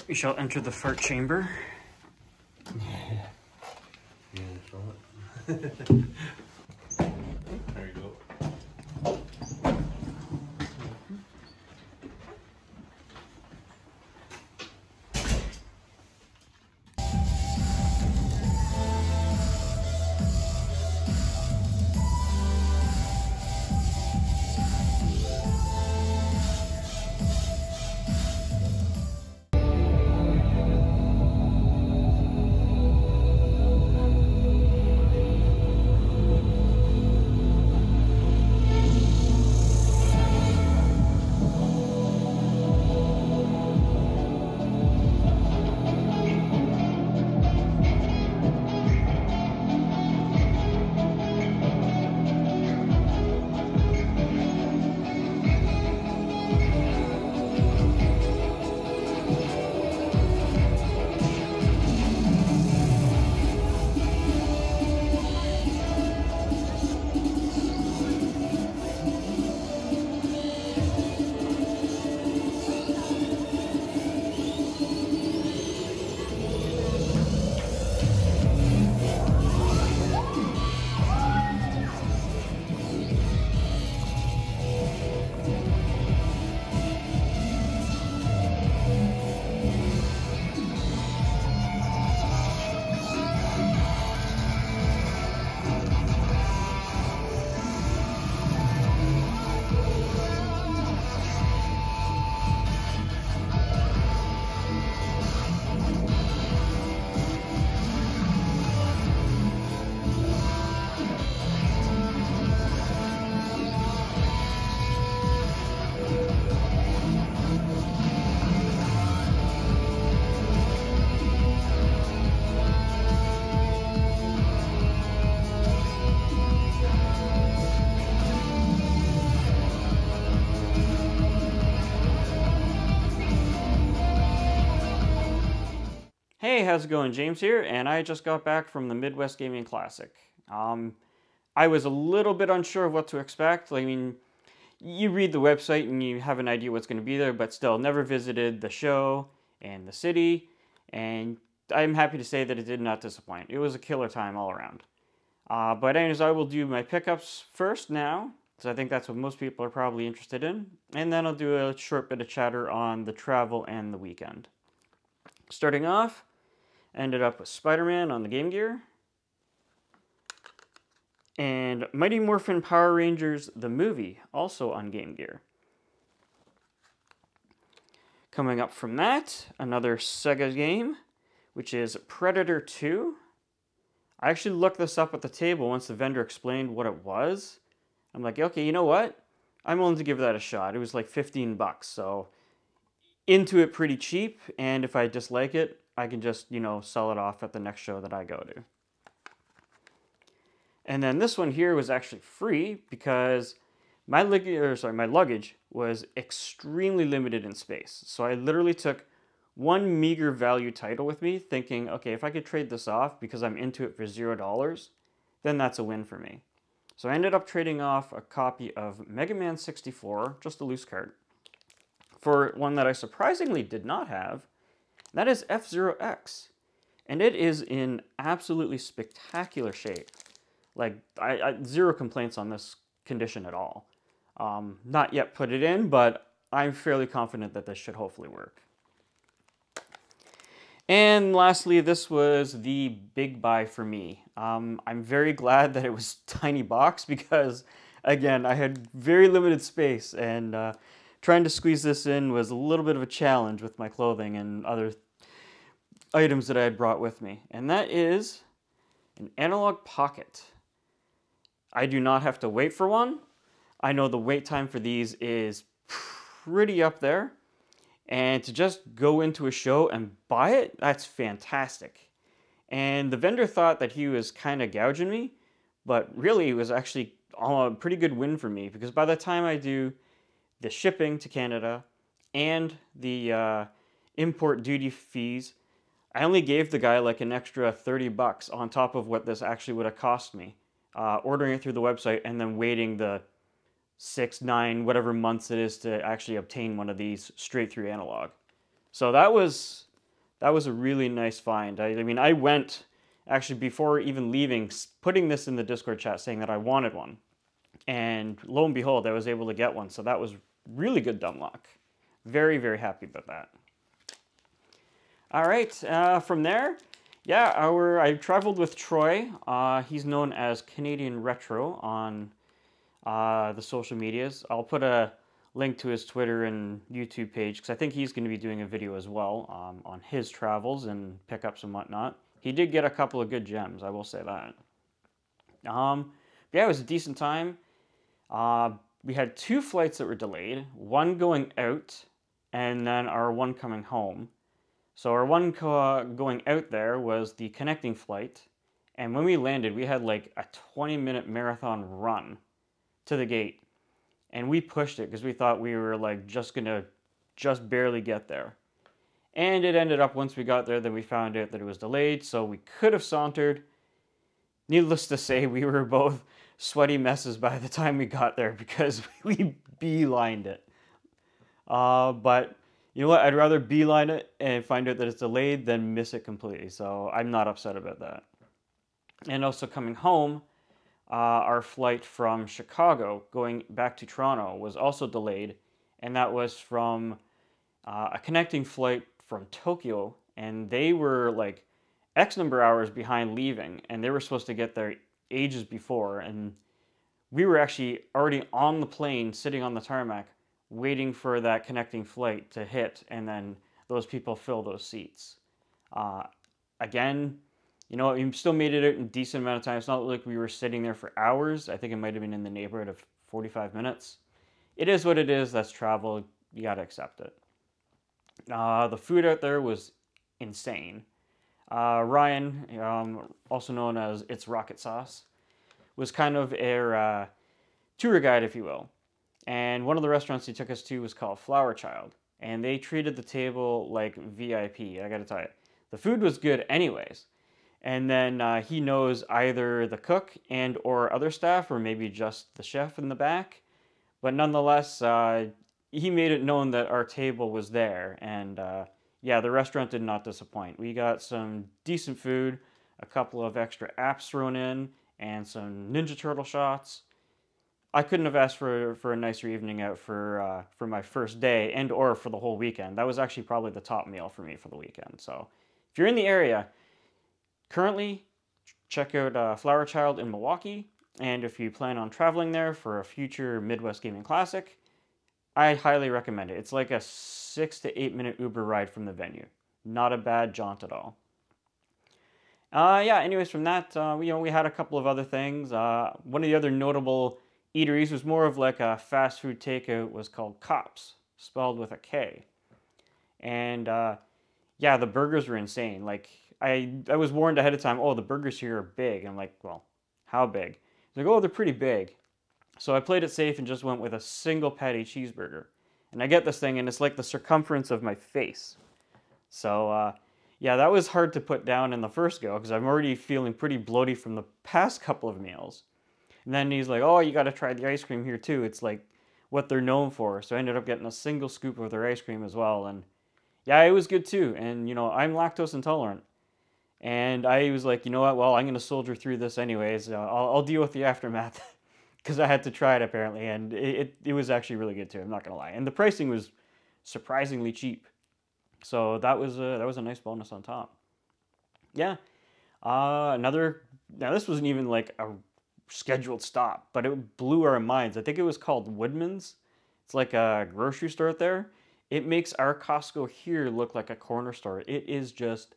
We shall enter the fart chamber. Yeah, throw it. There you go. Hey, how's it going? James here, and I just got back from the Midwest Gaming Classic. I was a little bit unsure of what to expect. I mean, you read the website and you have an idea what's going to be there, but still never visited the show and the city, and I'm happy to say that it did not disappoint. It was a killer time all around. But anyways, I will do my pickups first now, because I think that's what most people are probably interested in, and then I'll do a short bit of chatter on the travel and the weekend. Starting off, ended up with Spider-Man on the Game Gear, and Mighty Morphin Power Rangers the movie, also on Game Gear. Coming up from that, another Sega game, which is Predator 2. I actually looked this up at the table once the vendor explained what it was. I'm like, okay, you know what? I'm willing to give that a shot. It was like 15 bucks, so into it pretty cheap, and if I dislike it, I can just, sell it off at the next show that I go to. And then this one here was actually free because my luggage was extremely limited in space. So I literally took one meager value title with me, thinking, okay, if I could trade this off because I'm into it for $0, then that's a win for me. So I ended up trading off a copy of Mega Man 64, just a loose card, for one that I surprisingly did not have. That is F-Zero X, and it is in absolutely spectacular shape. Like, I zero complaints on this condition at all. Not yet put it in, but I'm fairly confident that this should hopefully work. And lastly, this was the big buy for me. I'm very glad that it was tiny box because, again, I had very limited space, and trying to squeeze this in was a little bit of a challenge with my clothing and other items that I had brought with me. And that is an analog pocket. I do not have to wait for one. I know the wait time for these is pretty up there. And to just go into a show and buy it, that's fantastic. And the vendor thought that he was kind of gouging me, but really it was actually a pretty good win for me, because by the time I do the shipping to Canada and the import duty fees, I only gave the guy like an extra 30 bucks on top of what this actually would have cost me, ordering it through the website and then waiting the 6, 9, whatever months it is to actually obtain one of these straight through analog. So that was that was a really nice find. I mean, I went actually before even leaving, putting this in the Discord chat saying that I wanted one. And lo and behold, I was able to get one. So that was really good dumb luck. Very, very happy about that. All right, from there, yeah, I traveled with Troy. He's known as Canadian Retro on the social medias. I'll put a link to his Twitter and YouTube page because I think he's going to be doing a video as well on his travels and pickups and whatnot. He did get a couple of good gems, I will say that. Yeah, it was a decent time. We had 2 flights that were delayed, one going out and then our one coming home. So our one going out there was the connecting flight, and when we landed, we had like a 20-minute marathon run to the gate, and we pushed it because we thought we were like just gonna barely get there. And it ended up once we got there, then we found out that it was delayed, so we could have sauntered. Needless to say, we were both sweaty messes by the time we got there because we beelined it. But you know what? I'd rather beeline it and find out that it's delayed than miss it completely. So I'm not upset about that. And also coming home, our flight from Chicago going back to Toronto was also delayed. And that was from a connecting flight from Tokyo. And they were like X number of hours behind leaving. And they were supposed to get there ages before. And we were actually already on the plane sitting on the tarmac waiting for that connecting flight to hit, and then those people fill those seats. Again, you know, we still made it in a decent amount of time. It's not like we were sitting there for hours. I think it might have been in the neighborhood of 45 minutes. It is what it is. That's travel. You got to accept it. The food out there was insane. Ryan, also known as It's Rocket Sauce, was kind of a tour guide, if you will. And one of the restaurants he took us to was called Flower Child. And they treated the table like VIP. I gotta tell you, the food was good anyways. And then he knows either the cook and or other staff, or maybe just the chef in the back. But nonetheless, he made it known that our table was there. And yeah, the restaurant did not disappoint. We got some decent food, a couple of extra apps thrown in, and some Ninja Turtle shots. I couldn't have asked for a nicer evening out for my first day and or for the whole weekend. That was actually probably the top meal for me for the weekend. So if you're in the area, currently check out Flower Child in Milwaukee. And if you plan on traveling there for a future Midwest Gaming Classic, I highly recommend it. It's like a 6 to 8 minute Uber ride from the venue. Not a bad jaunt at all. Yeah, anyways, from that, we had a couple of other things. One of the other notable eateries was more of like a fast food takeout, was called Cops, spelled with a K. And yeah, the burgers were insane. Like I was warned ahead of time, oh, the burgers here are big. I'm like, well, how big? He's like, oh, they're pretty big. So I played it safe and just went with a single patty cheeseburger. And I get this thing and it's like the circumference of my face. So yeah, that was hard to put down in the first go because I'm already feeling pretty bloated from the past couple of meals. And then he's like, oh, you got to try the ice cream here too. It's like what they're known for. So I ended up getting a single scoop of their ice cream as well. And yeah, it was good too. And, you know, I'm lactose intolerant. And I was like, you know what? Well, I'm going to soldier through this anyways. I'll deal with the aftermath because I had to try it apparently. And it was actually really good too. I'm not going to lie. And the pricing was surprisingly cheap. So that was a nice bonus on top. Yeah. Now this wasn't even like a scheduled stop, but it blew our minds. I think it was called Woodman's. It's like a grocery store out there. It makes our Costco here look like a corner store. It is just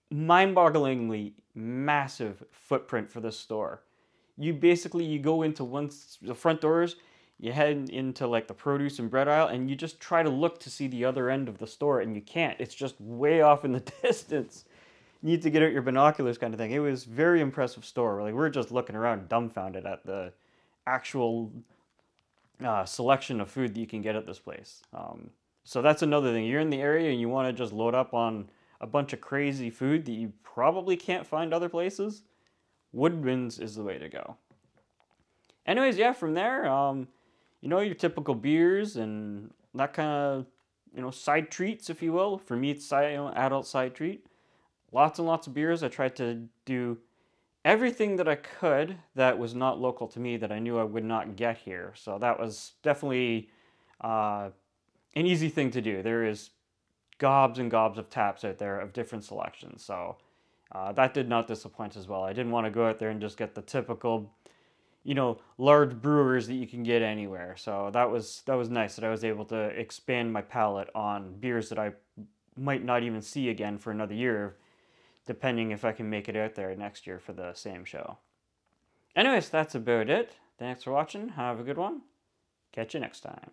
mind-bogglingly massive footprint for this store. You go into the front doors, you head into like the produce and bread aisle, and you just try to look to see the other end of the store, and you can't. It's just way off in the distance. You need to get out your binoculars kind of thing. It was a very impressive store. Like, we're just looking around dumbfounded at the actual selection of food that you can get at this place. So that's another thing. You're in the area and you want to just load up on a bunch of crazy food that you probably can't find other places. Woodman's is the way to go. Anyways, yeah, from there, you know, your typical beers and that kind of, side treats, if you will. For me, it's adult side treat. Lots and lots of beers. I tried to do everything that I could that was not local to me that I knew I would not get here. So that was definitely an easy thing to do. There is gobs and gobs of taps out there of different selections. So that did not disappoint as well. I didn't want to go out there and just get the typical, large brewers that you can get anywhere. So that was nice that I was able to expand my palate on beers that I might not even see again for another year, depending if I can make it out there next year for the same show. Anyways, that's about it. Thanks for watching. Have a good one. Catch you next time.